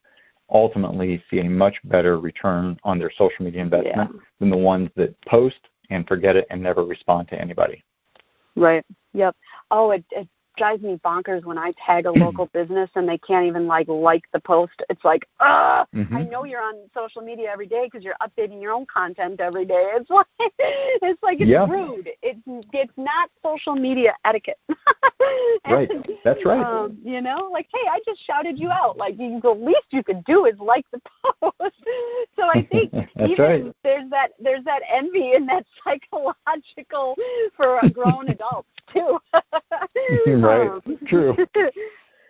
ultimately see a much better return on their social media investment than the ones that post and forget it and never respond to anybody. Right. Yep. Oh, it drives me bonkers when I tag a local business and they can't even like the post. It's like, I know you're on social media every day because you're updating your own content every day. It's rude. It's not social media etiquette. Right. That's right. You know, like, hey, I just shouted you out. Like, the least you could do is like the post. So I think there's that envy and that psychological for grown adults too. Right. True.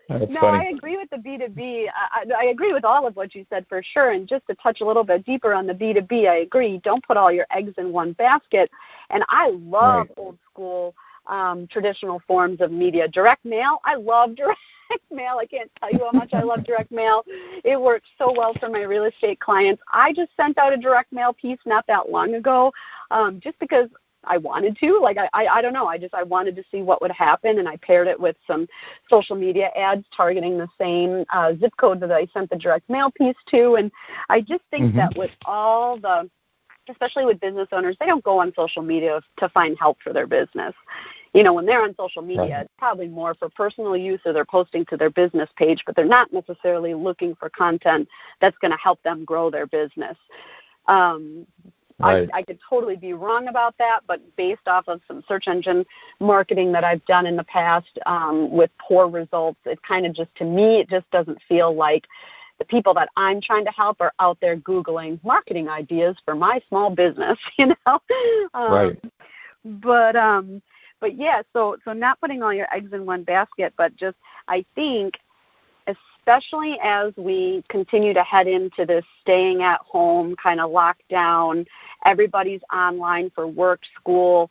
That's funny. I agree with the B2B. I agree with all of what you said for sure. And just to touch a little bit deeper on the B2B, I agree. Don't put all your eggs in one basket. And I love old school traditional forms of media. Direct mail, I love direct mail. I can't tell you how much I love direct mail. It works so well for my real estate clients. I just sent out a direct mail piece not that long ago just because I wanted to. Like, I don't know. I wanted to see what would happen, and I paired it with some social media ads targeting the same zip code that I sent the direct mail piece to. And I just think that with all the, especially with business owners, they don't go on social media to find help for their business. You know, when they're on social media, it's probably more for personal use or they're posting to their business page, but they're not necessarily looking for content that's going to help them grow their business. I could totally be wrong about that, but based off of some search engine marketing that I've done in the past with poor results, it kind of just, to me, it just doesn't feel like the people that I'm trying to help are out there Googling marketing ideas for my small business, you know? But yeah, so not putting all your eggs in one basket, but just, I think, especially as we continue to head into this staying at home kind of lockdown, everybody's online for work, school,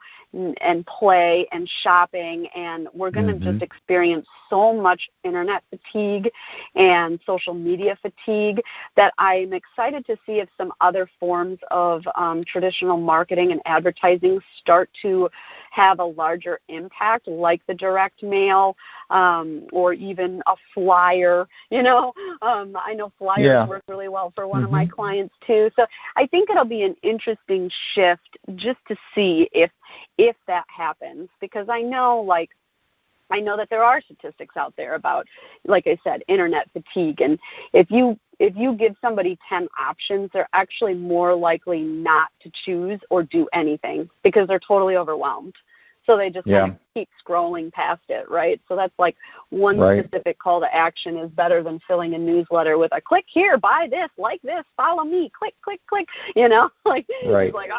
and play and shopping, and we're going to just experience so much internet fatigue and social media fatigue that I'm excited to see if some other forms of traditional marketing and advertising start to have a larger impact, like the direct mail or even a flyer. You know, I know flyers work really well for one of my clients too. So I think it'll be an interesting shift just to see if that happens, because I know that there are statistics out there about, like I said, internet fatigue. And if you give somebody 10 options, they're actually more likely not to choose or do anything because they're totally overwhelmed. So they just kind of keep scrolling past it, right? So that's like one specific call to action is better than filling a newsletter with a click here, buy this, like this, follow me, click, click, click, you know? It's like,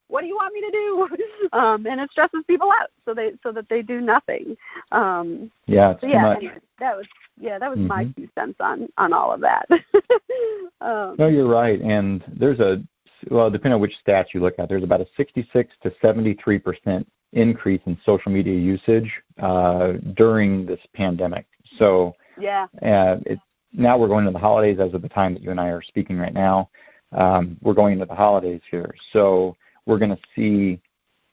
what do you want me to do? And it stresses people out so that they do nothing. It's too much. Anyway, that was my 2 cents on all of that. No, you're right. And there's depending on which stats you look at, there's about a 66 to 73% increase in social media usage during this pandemic. So now we're going into the holidays as of the time that you and I are speaking right now. We're going into the holidays here. So we're going to see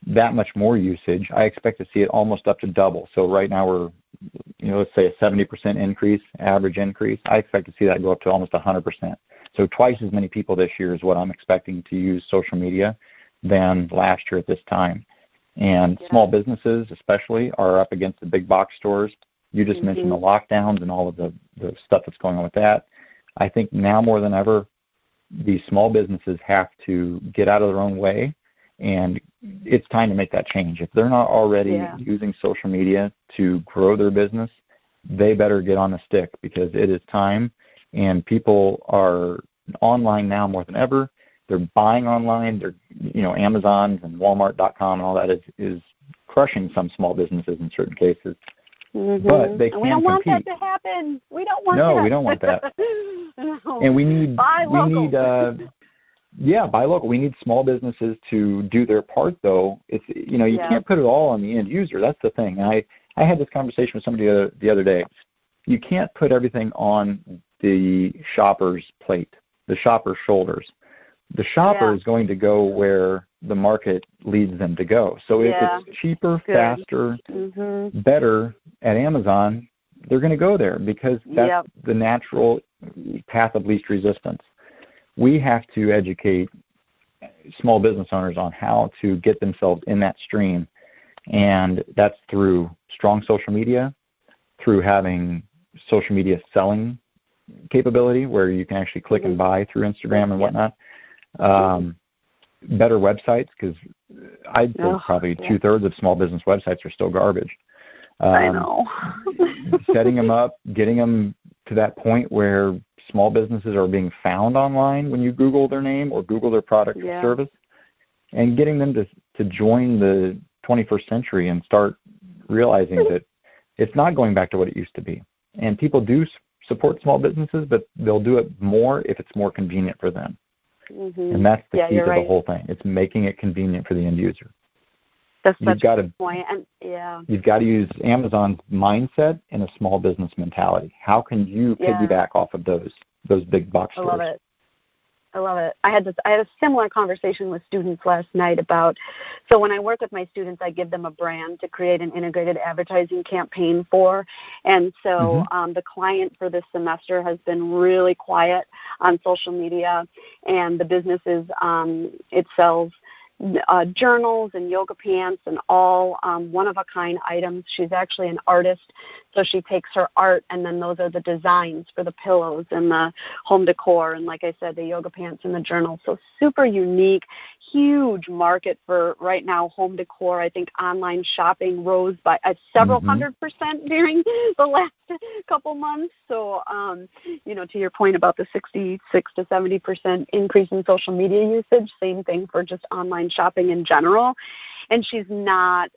that much more usage. I expect to see it almost up to double. So right now we're, let's say a 70% increase, average increase. I expect to see that go up to almost 100%. So twice as many people this year is what I'm expecting to use social media than last year at this time. And small businesses especially are up against the big box stores. You just mentioned the lockdowns and all of the stuff that's going on with that. I think now more than ever, these small businesses have to get out of their own way, and it's time to make that change. If they're not already using social media to grow their business, they better get on the stick, because it is time, and people are online now more than ever. They're buying online. They're, Amazon's and Walmart.com and all that is crushing some small businesses in certain cases. Mm-hmm. But they can we don't want compete. that to happen. We don't want that. No, we don't want that. No. And we need buy local. buy local. We need small businesses to do their part, though. It's you can't put it all on the end user. That's the thing. I had this conversation with somebody the other day. You can't put everything on the shopper's plate, the shopper's shoulders. The shopper is going to go where the market leads them to go. So if it's cheaper, faster, better at Amazon, they're going to go there, because that's the natural path of least resistance. We have to educate small business owners on how to get themselves in that stream, and that's through strong social media, through having social media selling capability where you can actually click and buy through Instagram and whatnot. Better websites, because I'd say probably 2/3 of small business websites are still garbage. I know. Setting them up, getting them to that point where small businesses are being found online when you Google their name or Google their product or service, and getting them to join the 21st century and start realizing that it's not going back to what it used to be. And people do support small businesses, but they'll do it more if it's more convenient for them. And that's the key to the whole thing. It's making it convenient for the end user. That's such a good point. And you've got to use Amazon's mindset and a small business mentality. How can you piggyback off of those big box stores? I love it. I had a similar conversation with students last night about, so when I work with my students, I give them a brand to create an integrated advertising campaign for. And so the client for this semester has been really quiet on social media, and the business is, it sells journals and yoga pants and all one-of-a-kind items. She's actually an artist, so she takes her art, and then those are the designs for the pillows and the home decor, and like I said, the yoga pants and the journals. So super unique, huge market for right now home decor. I think online shopping rose by several 100% during the last couple months. So, to your point about the 66 to 70% increase in social media usage, same thing for just online shopping in general. And she's not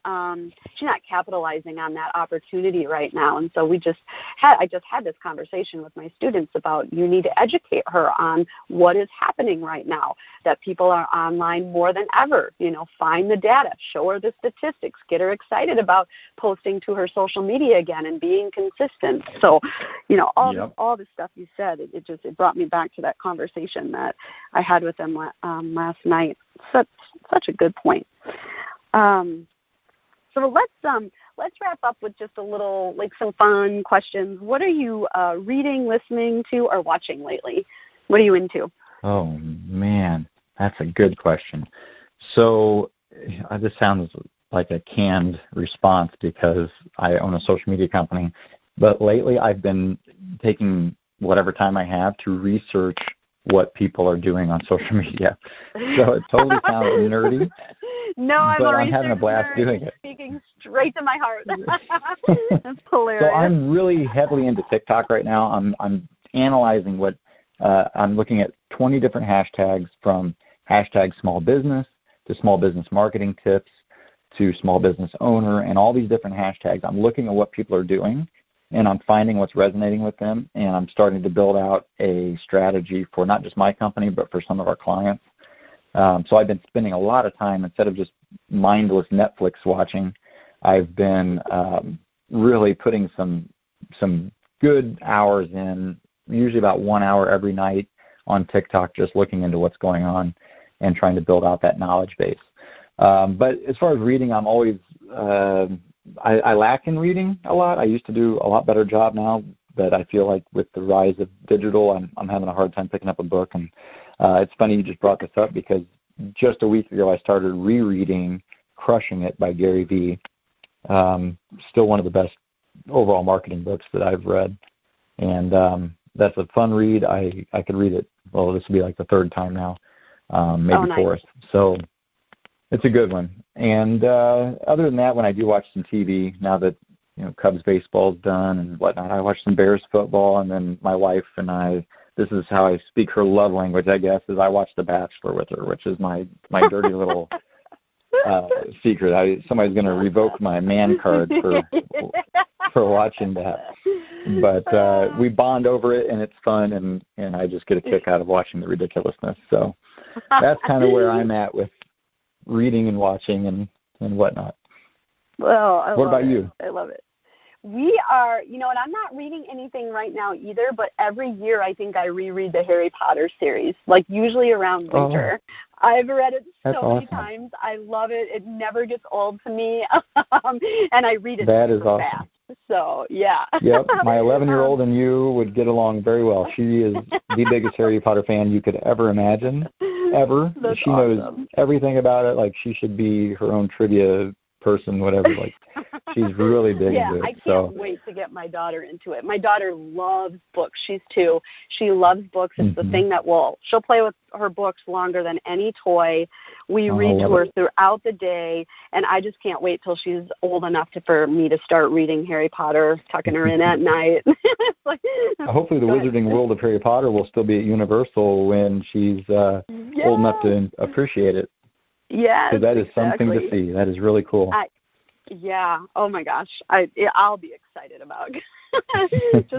capitalizing on that opportunity right now. And so I just had this conversation with my students about, you need to educate her on what is happening right now, that people are online more than ever. Find the data, show her the statistics, get her excited about posting to her social media again and being consistent. So, all the stuff you said, it brought me back to that conversation that I had with them last night. Such a good point. So let's wrap up with just a little, some fun questions. What are you reading, listening to, or watching lately? What are you into? Oh, man, that's a good question. So this sounds like a canned response because I own a social media company. But lately I've been taking whatever time I have to research what people are doing on social media. So it totally sounds nerdy. No, I'm having a blast doing it. Speaking straight to my heart. That's hilarious. So I'm really heavily into TikTok right now. I'm analyzing what I'm looking at 20 different hashtags, from hashtag small business to small business marketing tips to small business owner, and all these different hashtags. I'm looking at what people are doing, and I'm finding what's resonating with them, and I'm starting to build out a strategy for not just my company, but for some of our clients. So I've been spending a lot of time, instead of just mindless Netflix watching, I've been really putting some good hours in, usually about 1 hour every night on TikTok, just looking into what's going on and trying to build out that knowledge base. But as far as reading, I'm always I lack in reading a lot. I used to do a lot better job now, but I feel like with the rise of digital, I'm having a hard time picking up a book. And it's funny you just brought this up, because just a week ago I started rereading Crushing It by Gary Vee. Still one of the best overall marketing books that I've read. And that's a fun read. I could read it well, this will be like the third time now, maybe nice. fourth. So it's a good one. And other than that, when I do watch some TV, now that Cubs baseball's done and whatnot, I watch some Bears football, and then my wife and I, this is how I speak her love language, I guess, is I watch The Bachelor with her, which is my dirty little secret. Somebody's going to revoke my man card for watching that. But we bond over it, and it's fun, and I just get a kick out of watching the ridiculousness. So that's kind of where I'm at with reading and watching and whatnot. Well, what about you? I love it. We are, and I'm not reading anything right now either, but every year I think I reread the Harry Potter series, like usually around winter. I've read it so many times. I love it. It never gets old to me, and I read it super fast. So, yeah. Yep, my 11-year-old and you would get along very well. She is the biggest Harry Potter fan you could ever imagine, ever. She knows everything about it. Like, she should be her own trivia person, whatever. Like, she's really big into it. I can't wait to get my daughter into it. My daughter loves books. She's 2. She loves books. It's the thing that she'll play with her books longer than any toy. We read to her throughout the day, and I just can't wait till she's old enough for me to start reading Harry Potter, tucking her in at night. Hopefully the Wizarding World of Harry Potter will still be at Universal when she's old enough to appreciate it. Yeah, because that is something to see. That is really cool. Yeah. Oh my gosh. I'll be excited about.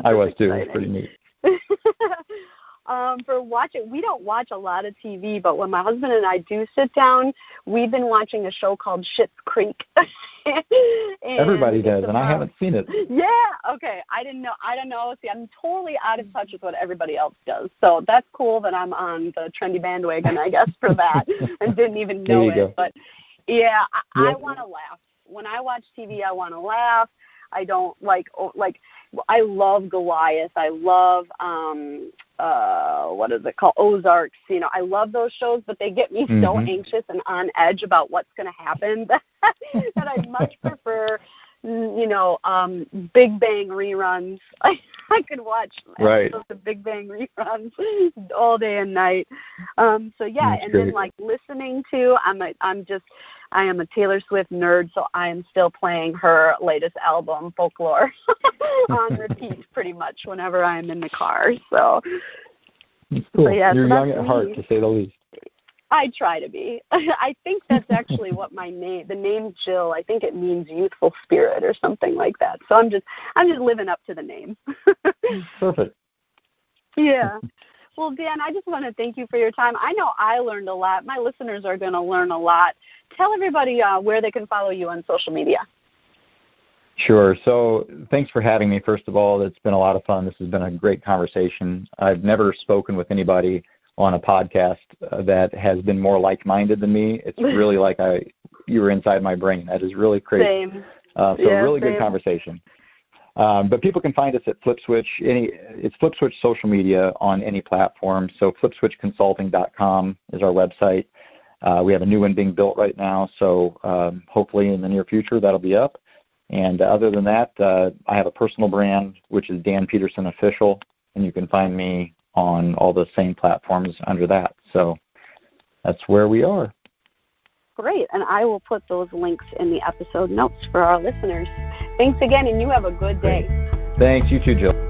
I was too. It's pretty neat. For watching, we don't watch a lot of TV, but when my husband and I do sit down, we've been watching a show called Schitt's Creek. Everybody does, and I haven't seen it. Yeah. Okay. I don't know. See, I'm totally out of touch with what everybody else does. So that's cool that I'm on the trendy bandwagon, I guess, for that, and didn't even know it. Go. But yeah, I want to laugh. When I watch TV, I want to laugh. I don't I love Goliath. I love what is it called? Ozarks. I love those shows, but they get me so anxious and on edge about what's going to happen that I much prefer Big Bang reruns. I could watch episodes of Big Bang reruns all day and night. So yeah, That's and great. then listening to I am a Taylor Swift nerd, so I am still playing her latest album, Folklore, on repeat pretty much whenever I'm in the car. So that's cool. So yeah, you're young at me. heart, to say the least. I try to be. I think that's actually what the name Jill, I think it means youthful spirit or something like that. So I'm just living up to the name. Perfect. Yeah. Well, Dan, I just want to thank you for your time. I know I learned a lot. My listeners are going to learn a lot. Tell everybody where they can follow you on social media. Sure. So thanks for having me, first of all. It's been a lot of fun. This has been a great conversation. I've never spoken with anybody on a podcast that has been more like-minded than me. It's really like you were inside my brain. That is really crazy. Same. Really good conversation. But people can find us at FlipSwitch. It's FlipSwitch social media on any platform. So FlipSwitchConsulting.com is our website. We have a new one being built right now, so hopefully in the near future that'll be up. And other than that, I have a personal brand, which is Dan Peterson Official, and you can find me on all the same platforms under that. So that's where we are. Great, and I will put those links in the episode notes for our listeners. Thanks again, and you have a good day. Thanks, you too, Jill.